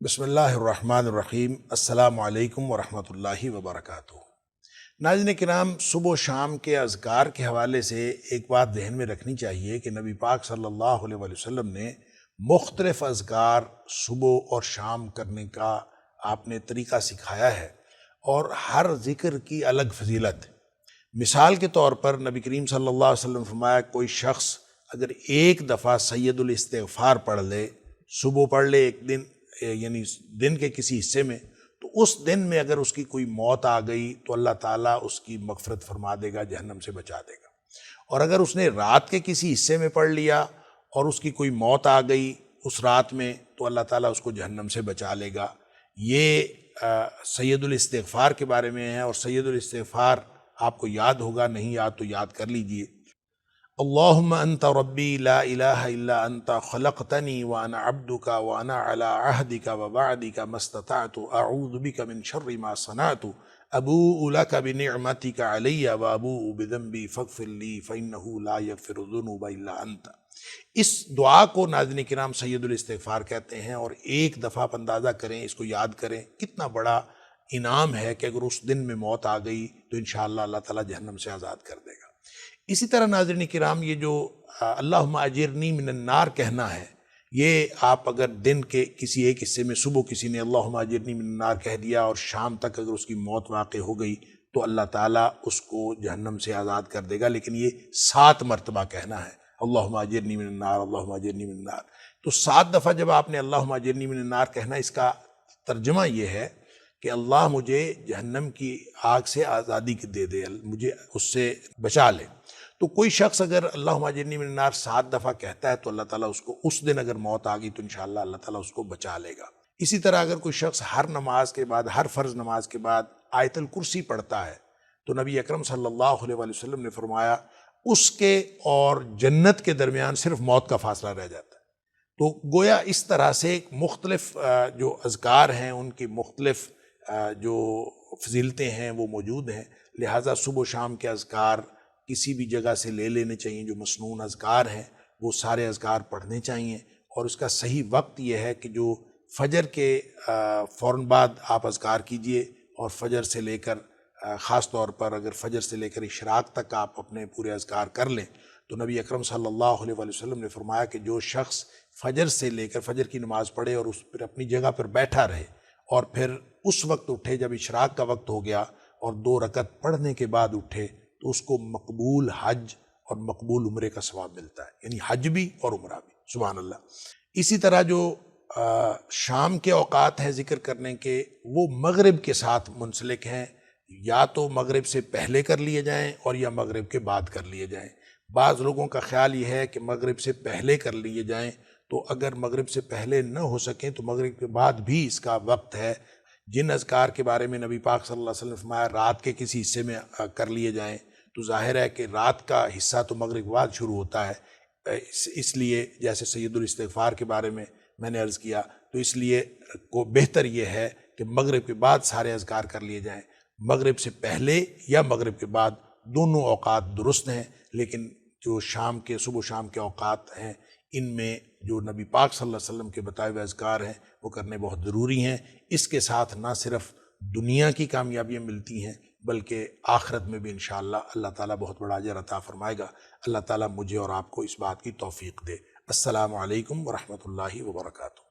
بسم اللہ الرحمن الرحیم۔ السلام علیکم ورحمۃ اللہ وبرکاتہ۔ ناظرین کرام، صبح و شام کے اذکار کے حوالے سے ایک بات ذہن میں رکھنی چاہیے کہ نبی پاک صلی اللہ علیہ وسلم نے مختلف اذکار صبح اور شام کرنے کا آپ نے طریقہ سکھایا ہے، اور ہر ذکر کی الگ فضیلت۔ مثال کے طور پر نبی کریم صلی اللہ علیہ وسلم فرمایا، کوئی شخص اگر ایک دفعہ سید الاستغفار پڑھ لے، صبح پڑھ لے ایک دن، یعنی دن کے کسی حصے میں، تو اس دن میں اگر اس کی کوئی موت آ گئی تو اللہ تعالیٰ اس کی مغفرت فرما دے گا، جہنم سے بچا دے گا۔ اور اگر اس نے رات کے کسی حصے میں پڑھ لیا اور اس کی کوئی موت آ گئی اس رات میں، تو اللہ تعالیٰ اس کو جہنم سے بچا لے گا۔ یہ سید الاستغفار کے بارے میں ہے، اور سید الاستغفار آپ کو یاد ہوگا، نہیں یاد تو یاد کر لیجئے۔ اللہم انت ربی لا الہ الا انت خلقتنی وانا عبدک وانا علی عہدک ووعدک ما استطعت اعوذ بک من شر ما صنعت ابوء لک بنعمتک علی وابوء بذنبی فاغفر لی فانہ لا یغفر الذنوب الا انت۔ اس دعا کو ناظرین کرام سید الاستغفار کہتے ہیں، اور ایک دفعہ آپ اندازہ کریں، اس کو یاد کریں، کتنا بڑا انعام ہے کہ اگر اس دن میں موت آ گئی تو انشاءاللہ اللہ تعالیٰ جہنم سے آزاد کر دے گا۔ اسی طرح ناظرین کرام، یہ جو اللہم اجرنی من النار کہنا ہے، یہ آپ اگر دن کے کسی ایک حصے میں صبح کسی نے اللہم اجرنی من النار کہہ دیا اور شام تک اگر اس کی موت واقع ہو گئی تو اللہ تعالیٰ اس کو جہنم سے آزاد کر دے گا، لیکن یہ 7 مرتبہ کہنا ہے، اللہم اجرنی من النار، اللہم اجرنی من النار۔ تو 7 دفعہ جب آپ نے اللہم اجرنی من النار کہنا، اس کا ترجمہ یہ ہے کہ اللہ مجھے جہنم کی آگ سے آزادی دے دے، مجھے اس سے بچا لے۔ تو کوئی شخص اگر اللہم اجرنی من النار 7 دفعہ کہتا ہے تو اللہ تعالیٰ اس کو اس دن اگر موت آ گئی تو انشاءاللہ اللہ تعالیٰ اس کو بچا لے گا۔ اسی طرح اگر کوئی شخص ہر نماز کے بعد، ہر فرض نماز کے بعد آیت الکرسی پڑھتا ہے تو نبی اکرم صلی اللہ علیہ وسلم نے فرمایا اس کے اور جنت کے درمیان صرف موت کا فاصلہ رہ جاتا ہے۔ تو گویا اس طرح سے مختلف جو اذکار ہیں ان کی مختلف جو فضیلتیں ہیں وہ موجود ہیں، لہٰذا صبح و شام کے اذکار کسی بھی جگہ سے لے لینے چاہیے۔ جو مسنون اذکار ہیں وہ سارے اذکار پڑھنے چاہیے، اور اس کا صحیح وقت یہ ہے کہ جو فجر کے فوراً بعد آپ اذکار کیجئے، اور فجر سے لے کر خاص طور پر اگر فجر سے لے کر اشراق تک آپ اپنے پورے اذکار کر لیں تو نبی اکرم صلی اللہ علیہ وسلم نے فرمایا کہ جو شخص فجر سے لے کر فجر کی نماز پڑھے اور اس پر اپنی جگہ پر بیٹھا رہے اور پھر اس وقت اٹھے جب اشراق کا وقت ہو گیا اور 2 رکعت پڑھنے کے بعد اٹھے، تو اس کو مقبول حج اور مقبول عمرے کا ثواب ملتا ہے، یعنی حج بھی اور عمرہ بھی، سبحان اللہ۔ اسی طرح جو شام کے اوقات ہیں ذکر کرنے کے، وہ مغرب کے ساتھ منسلک ہیں، یا تو مغرب سے پہلے کر لیے جائیں اور یا مغرب کے بعد کر لیے جائیں۔ بعض لوگوں کا خیال یہ ہے کہ مغرب سے پہلے کر لیے جائیں، تو اگر مغرب سے پہلے نہ ہو سکیں تو مغرب کے بعد بھی اس کا وقت ہے۔ جن اذکار کے بارے میں نبی پاک صلی اللہ علیہ وسلم فرمایا رات کے کسی حصے میں کر لیے جائیں، تو ظاہر ہے کہ رات کا حصہ تو مغرب کے بعد شروع ہوتا ہے، اس لیے جیسے سید الاستغفار کے بارے میں نے عرض کیا، تو اس لیے کو بہتر یہ ہے کہ مغرب کے بعد سارے اذکار کر لیے جائیں۔ مغرب سے پہلے یا مغرب کے بعد دونوں اوقات درست ہیں، لیکن جو صبح و شام کے اوقات ہیں ان میں جو نبی پاک صلی اللہ علیہ وسلم کے بتائے ہوئے اذکار ہیں وہ کرنے بہت ضروری ہیں۔ اس کے ساتھ نہ صرف دنیا کی کامیابیاں ملتی ہیں بلکہ آخرت میں بھی انشاءاللہ اللہ تعالیٰ بہت بڑا اجر عطا فرمائے گا۔ اللہ تعالیٰ مجھے اور آپ کو اس بات کی توفیق دے۔ السلام علیکم ورحمۃ اللہ وبرکاتہ۔